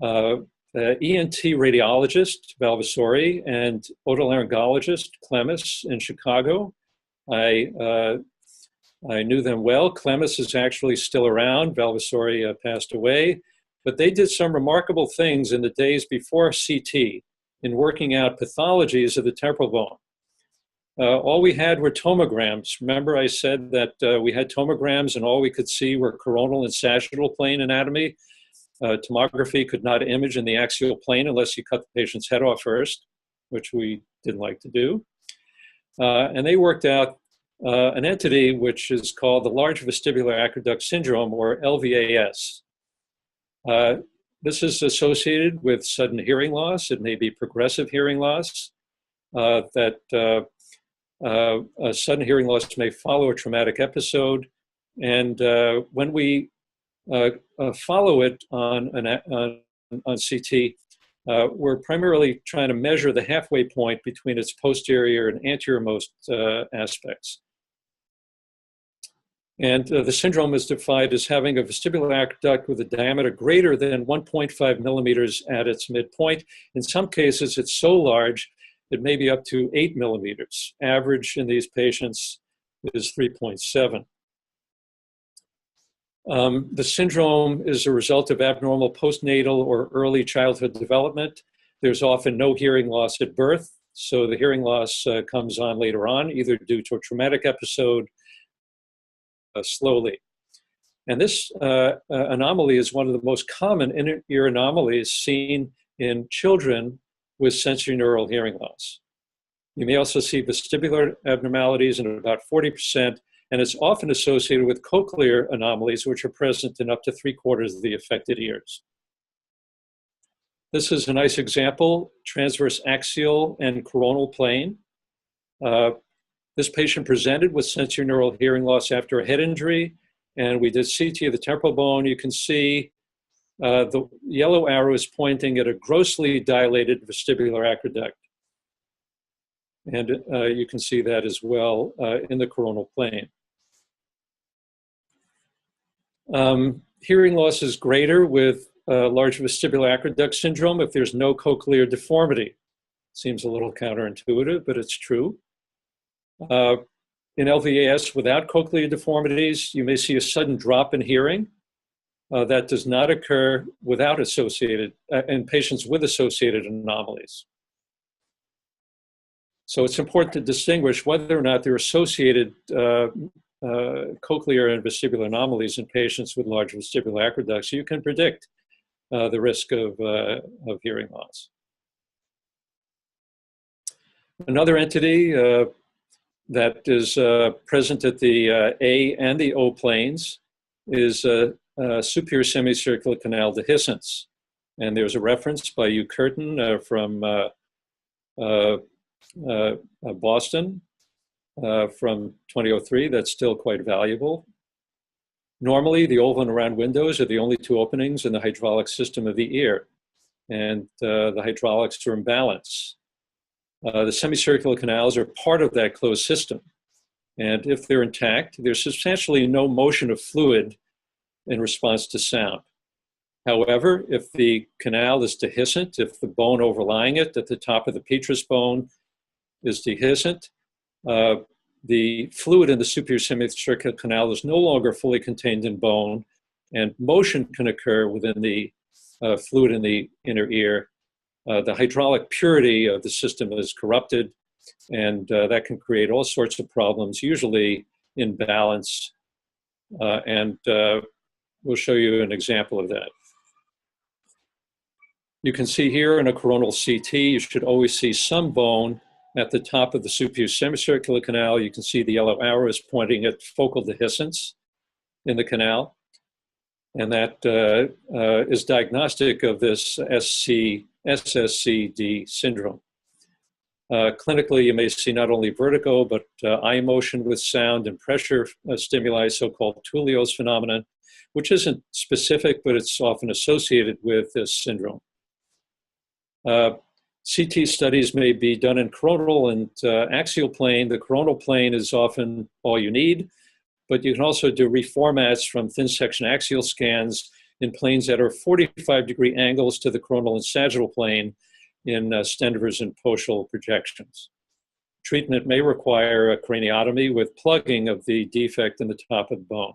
ENT radiologist, Valvasori, and otolaryngologist, Clemis, in Chicago. I knew them well. Clemis is actually still around. Valvasori passed away. But they did some remarkable things in the days before CT in working out pathologies of the temporal bone. All we had were tomograms. Remember I said that we had tomograms and all we could see were coronal and sagittal plane anatomy. Tomography could not image in the axial plane unless you cut the patient's head off first, which we didn't like to do. And they worked out an entity which is called the large vestibular aqueduct syndrome, or LVAS. This is associated with sudden hearing loss. It may be progressive hearing loss. A sudden hearing loss may follow a traumatic episode. And when we follow it on CT, we're primarily trying to measure the halfway point between its posterior and anterior-most aspects. And the syndrome is defined as having a vestibular aqueduct with a diameter greater than 1.5 millimeters at its midpoint. In some cases, it's so large, it may be up to 8 millimeters. Average in these patients is 3.7. The syndrome is a result of abnormal postnatal or early childhood development. There's often no hearing loss at birth, so the hearing loss comes on later on, either due to a traumatic episode slowly. And this anomaly is one of the most common inner-ear anomalies seen in children with sensorineural hearing loss. You may also see vestibular abnormalities in about 40%, and it's often associated with cochlear anomalies, which are present in up to 3/4 of the affected ears. This is a nice example, transverse axial and coronal plane. This patient presented with sensorineural hearing loss after a head injury, and we did CT of the temporal bone. You can see the yellow arrow is pointing at a grossly dilated vestibular aqueduct. And you can see that as well in the coronal plane. Hearing loss is greater with large vestibular aqueduct syndrome if there's no cochlear deformity. Seems a little counterintuitive, but it's true. In LVAS without cochlear deformities, you may see a sudden drop in hearing. That does not occur without associated, in patients with associated anomalies. So it's important to distinguish whether or not there are associated cochlear and vestibular anomalies in patients with large vestibular aqueducts. So you can predict the risk of hearing loss. Another entity that is present at the A and the O planes is superior semicircular canal dehiscence. And there's a reference by Hugh Curtin from Boston from 2003 that's still quite valuable. Normally, the oval and round windows are the only two openings in the hydraulic system of the ear, and the hydraulics are in balance. The semicircular canals are part of that closed system, and if they're intact, there's substantially no motion of fluid in response to sound. However, if the canal is dehiscent, if the bone overlying it at the top of the petrous bone is dehiscent, the fluid in the superior semicircular canal is no longer fully contained in bone, and motion can occur within the fluid in the inner ear. The hydraulic purity of the system is corrupted, and that can create all sorts of problems, usually imbalance, and we'll show you an example of that. You can see here in a coronal CT, you should always see some bone at the top of the superior semicircular canal. You can see the yellow arrow is pointing at focal dehiscence in the canal. And that is diagnostic of this SSCD syndrome. Clinically, you may see not only vertigo, but eye motion with sound and pressure stimuli, so-called Tullio's phenomenon, which isn't specific, but it's often associated with this syndrome. CT studies may be done in coronal and axial plane. The coronal plane is often all you need, but you can also do reformats from thin section axial scans in planes that are 45-degree angles to the coronal and sagittal plane in Stender's and Poschel projections. Treatment may require a craniotomy with plugging of the defect in the top of the bone.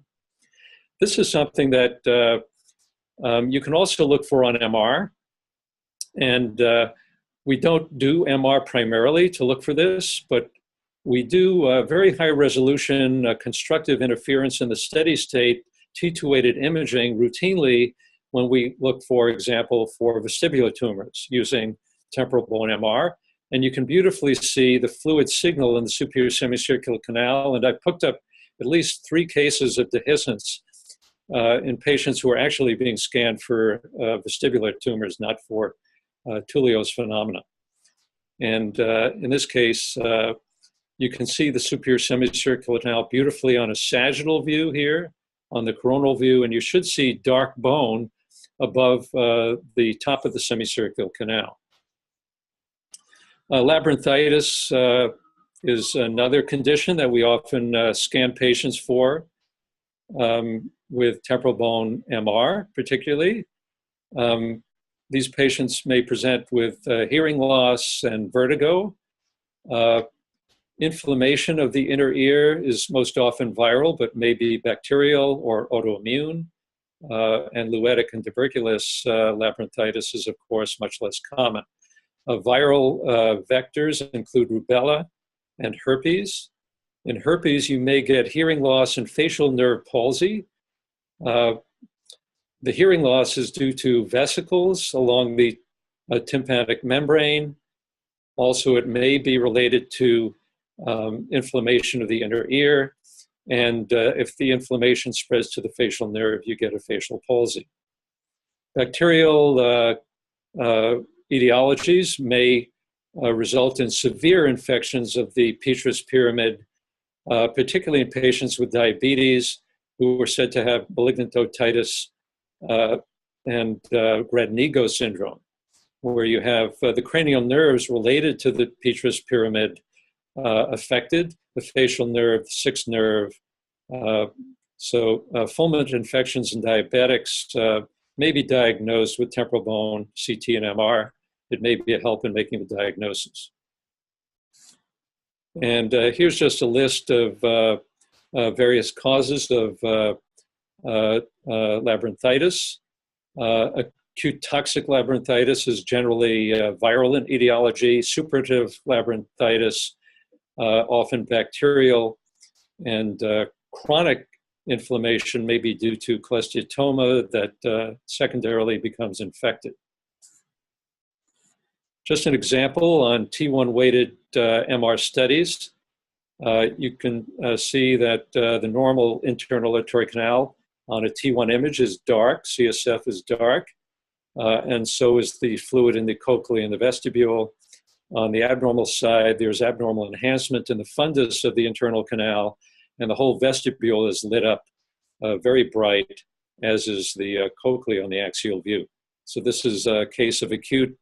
This is something that you can also look for on MR. And we don't do MR primarily to look for this, but we do very high resolution constructive interference in the steady state T2-weighted imaging routinely when we look, for example, for vestibular tumors using temporal bone MR. And you can beautifully see the fluid signal in the superior semicircular canal. And I've picked up at least 3 cases of dehiscence in patients who are actually being scanned for vestibular tumors, not for Tullio's phenomena. And in this case, you can see the superior semicircular canal beautifully on a sagittal view here, on the coronal view, and you should see dark bone above the top of the semicircular canal. Labyrinthitis is another condition that we often scan patients for with temporal bone MR, particularly. These patients may present with hearing loss and vertigo. Inflammation of the inner ear is most often viral, but may be bacterial or autoimmune. And luetic and tuberculous labyrinthitis is, of course, much less common. Viral vectors include rubella and herpes. In herpes, you may get hearing loss and facial nerve palsy. The hearing loss is due to vesicles along the tympanic membrane. Also, it may be related to inflammation of the inner ear. And if the inflammation spreads to the facial nerve, you get a facial palsy. Bacterial etiologies may result in severe infections of the petrous pyramid, particularly in patients with diabetes who are said to have malignant otitis and Grad-Nigo syndrome, where you have the cranial nerves related to the petrous pyramid affected, the facial nerve, the sixth nerve. So fulminant infections in diabetics may be diagnosed with temporal bone CT and MR. It may be a help in making the diagnosis. And here's just a list of various causes of labyrinthitis. Acute toxic labyrinthitis is generally viral in etiology. Suppurative labyrinthitis, often bacterial, and chronic inflammation may be due to cholesteatoma that secondarily becomes infected. Just an example on T1-weighted MR studies. You can see that the normal internal auditory canal on a T1 image is dark, CSF is dark, and so is the fluid in the cochlea and the vestibule. On the abnormal side, there's abnormal enhancement in the fundus of the internal canal, and the whole vestibule is lit up very bright, as is the cochlea on the axial view. So this is a case of acute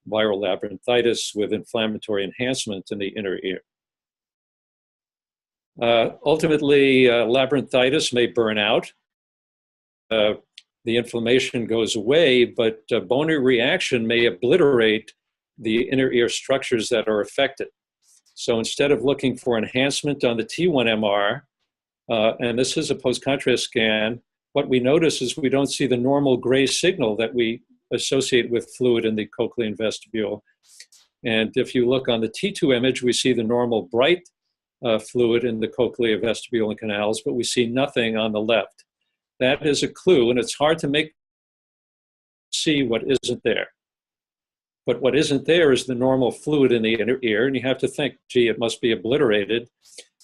viral labyrinthitis with inflammatory enhancement in the inner ear. Ultimately, labyrinthitis may burn out. The inflammation goes away, but bony reaction may obliterate the inner ear structures that are affected. So instead of looking for enhancement on the T1 MR, and this is a post-contrast scan, what we notice is we don't see the normal gray signal that we associate with fluid in the cochlea and vestibule. And if you look on the T2 image, we see the normal bright fluid in the cochlea, vestibule, and canals, but we see nothing on the left. That is a clue, and it's hard to see what isn't there. But what isn't there is the normal fluid in the inner ear, and you have to think, gee, it must be obliterated.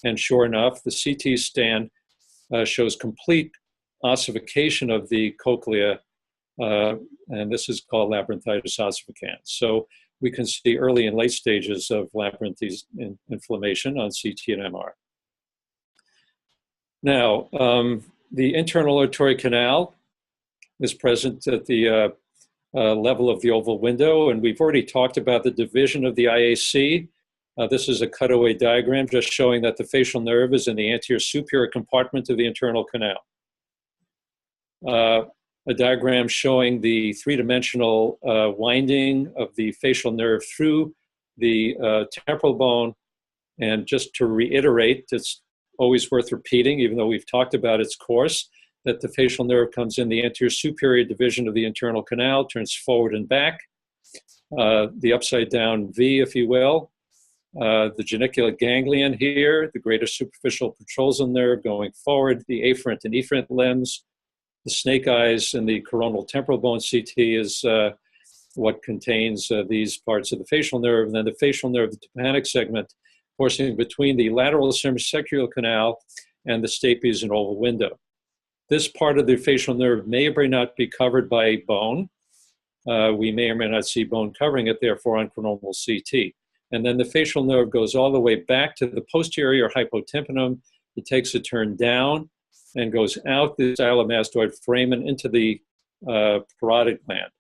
And sure enough, the CT scan shows complete ossification of the cochlea, and this is called labyrinthitis ossificans. So we can see early and late stages of labyrinthitis inflammation on CT and MR. Now, the internal auditory canal is present at the level of the oval window, and we've already talked about the division of the IAC. This is a cutaway diagram just showing that the facial nerve is in the anterior superior compartment of the internal canal. a diagram showing the three-dimensional winding of the facial nerve through the temporal bone. And just to reiterate, it's always worth repeating, even though we've talked about its course, that the facial nerve comes in the anterior superior division of the internal canal, turns forward and back, the upside down V, if you will. The geniculate ganglion here, the greater superficial petrosal nerve going forward, the afferent and efferent limbs, the snake eyes and the coronal temporal bone CT is what contains these parts of the facial nerve, and then the facial nerve, the tympanic segment, coursing between the lateral semicircular canal and the stapes and oval window. This part of the facial nerve may or may not be covered by bone. We may or may not see bone covering it, therefore, on coronal CT. And then the facial nerve goes all the way back to the posterior hypotympanum. It takes a turn down and goes out the stylomastoid foramen into the parotid gland.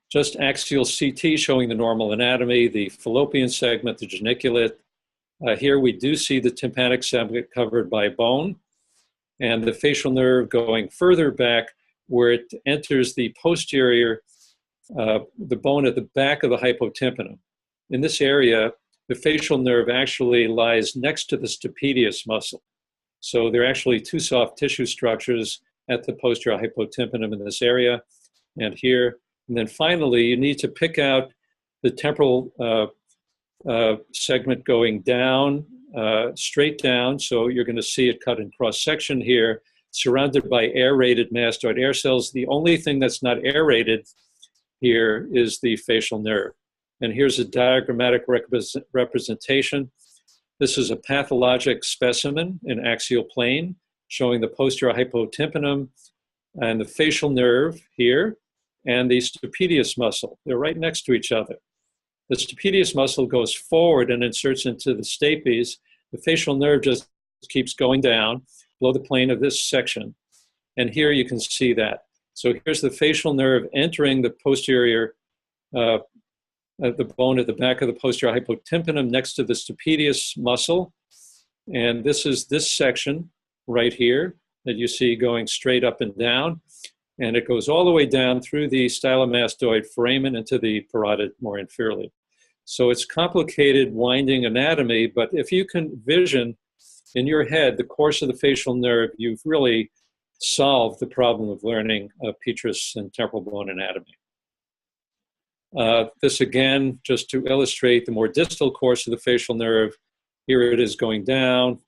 Just axial CT showing the normal anatomy, the fallopian segment, the geniculate. Here we do see the tympanic segment covered by bone, and the facial nerve going further back where it enters the posterior, the bone at the back of the hypotympanum. In this area, the facial nerve actually lies next to the stapedius muscle. So there are actually two soft tissue structures at the posterior hypotympanum in this area and here. And then finally, you need to pick out the temporal segment going down, straight down. So you're going to see it cut in cross section here, surrounded by aerated mastoid air cells. The only thing that's not aerated here is the facial nerve. And here's a diagrammatic representation. This is a pathologic specimen in axial plane showing the posterior hypotympanum and the facial nerve here and the stapedius muscle. They're right next to each other. The stapedius muscle goes forward and inserts into the stapes. The facial nerve just keeps going down below the plane of this section. And here you can see that. So here's the facial nerve entering the posterior, the bone at the back of the posterior hypotympanum next to the stapedius muscle. And this is this section right here that you see going straight up and down. And it goes all the way down through the stylomastoid foramen into the parotid more inferiorly. So it's complicated winding anatomy, but if you can vision in your head the course of the facial nerve, you've really solved the problem of learning petrous and temporal bone anatomy. This again, just to illustrate the more distal course of the facial nerve. Here it is going down,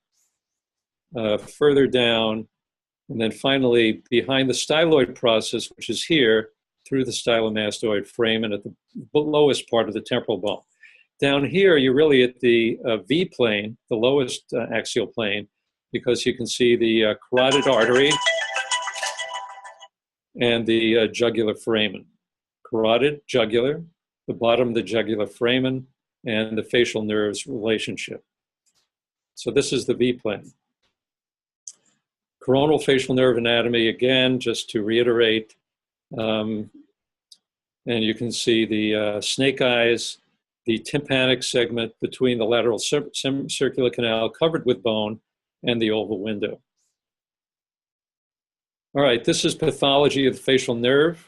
further down, and then finally behind the styloid process, which is here, through the stylomastoid foramen at the lowest part of the temporal bone. Down here, you're really at the V plane, the lowest axial plane, because you can see the carotid artery and the jugular foramen. Carotid, jugular, the bottom of the jugular foramen, and the facial nerves relationship. So this is the V plane. Coronal facial nerve anatomy, again, just to reiterate, and you can see the snake eyes, the tympanic segment between the lateral semicircular canal covered with bone, and the oval window. All right, this is pathology of the facial nerve.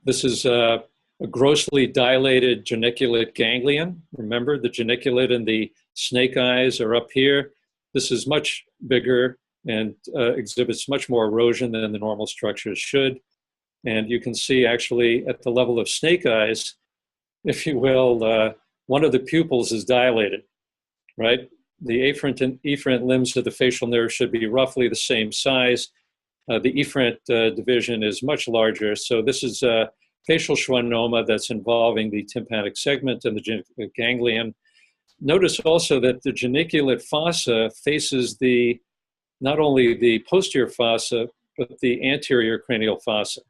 This is a grossly dilated geniculate ganglion. Remember, the geniculate and the snake eyes are up here. This is much bigger and exhibits much more erosion than the normal structures should. And you can see actually at the level of snake eyes, if you will, one of the pupils is dilated, right? The afferent and efferent limbs of the facial nerve should be roughly the same size. The efferent division is much larger. So this is a facial schwannoma that's involving the tympanic segment and the ganglion. Notice also that the geniculate fossa faces not only the posterior fossa, but the anterior cranial fossa.